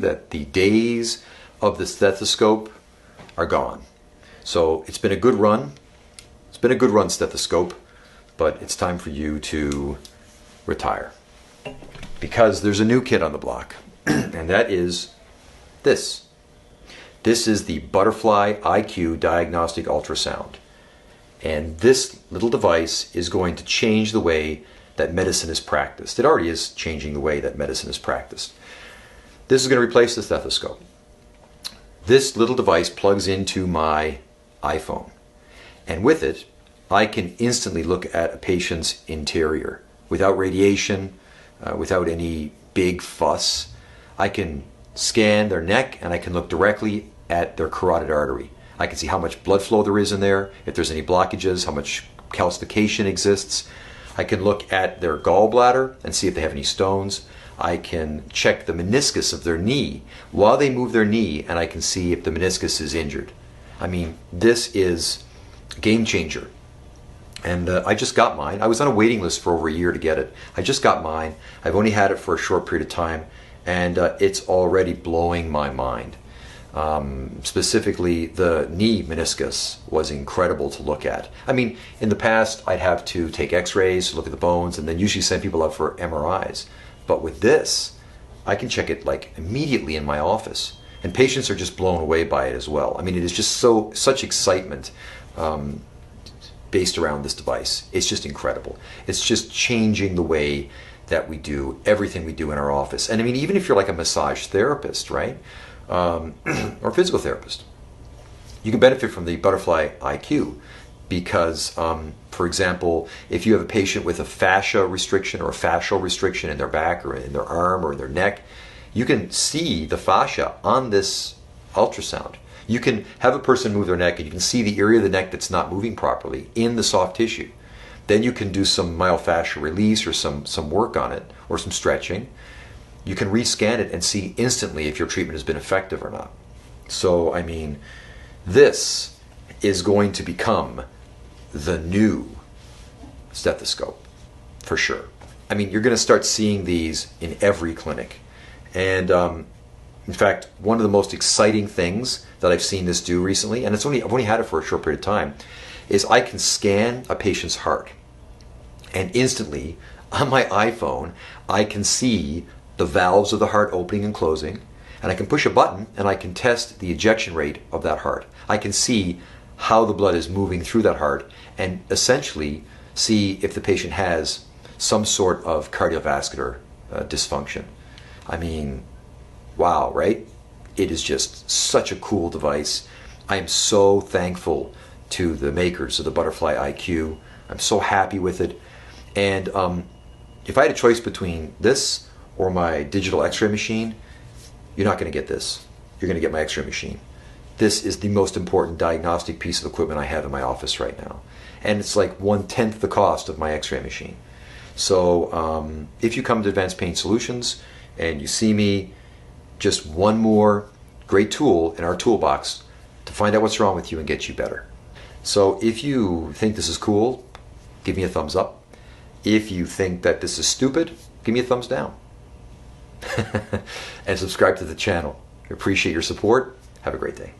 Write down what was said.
that the days of the stethoscope are gone. So it's been a good run. It's been a good run, stethoscope, but it's time for you to retire. Because there's a new kid on the block, and that is this. This is the Butterfly IQ Diagnostic Ultrasound. And this little device is going to change the way that medicine is practiced. It already is changing the way that medicine is practiced. This is going to replace the stethoscope. This little device plugs into my iPhone. And with it, I can instantly look at a patient's interior without radiation, without any big fuss. I can scan their neck and I can look directly at their carotid artery. I can see how much blood flow there is in there, if there's any blockages, how much calcification exists. I can look at their gallbladder and see if they have any stones. I can check the meniscus of their knee while they move their knee, and I can see if the meniscus is injured. I mean, this is a game changer. And I just got mine. I was on a waiting list for over a year to get it. I just got mine. I've only had it for a short period of time, and it's already blowing my mind. Specifically, the knee meniscus was incredible to look at. I mean, in the past, I'd have to take x-rays, look at the bones, and then usually send people out for MRIs. But with this, I can check it like immediately in my office. And patients are just blown away by it as well. I mean, it is just such excitement based around this device. It's just incredible. It's just changing the way that we do everything we do in our office. And I mean, even if you're like a massage therapist, right? Or physical therapist, you can benefit from the Butterfly IQ because, for example, if you have a patient with a fascia restriction or a fascial restriction in their back or in their arm or in their neck, you can see the fascia on this ultrasound. You can have a person move their neck and you can see the area of the neck that's not moving properly in the soft tissue. Then you can do some myofascial release or some work on it or some stretching. You can rescan it and see instantly if your treatment has been effective or not. So, I mean, this is going to become the new stethoscope, for sure. I mean, you're going to start seeing these in every clinic. And in fact, one of the most exciting things that I've seen this do recently, and I've only had it for a short period of time, is I can scan a patient's heart. And instantly, on my iPhone, I can see the valves of the heart opening and closing, and I can push a button and I can test the ejection rate of that heart. I can see how the blood is moving through that heart and essentially see if the patient has some sort of cardiovascular dysfunction. I mean, wow, right? It is just such a cool device. I am so thankful to the makers of the Butterfly IQ. I'm so happy with it. And if I had a choice between this or my digital x-ray machine, you're not going to get this. You're going to get my x-ray machine. This is the most important diagnostic piece of equipment I have in my office right now. And it's like 1/10 the cost of my x-ray machine. So if you come to Advanced Pain Solutions and you see me, just one more great tool in our toolbox to find out what's wrong with you and get you better. So if you think this is cool, give me a thumbs up. If you think that this is stupid, give me a thumbs down. And subscribe to the channel. I appreciate your support. Have a great day.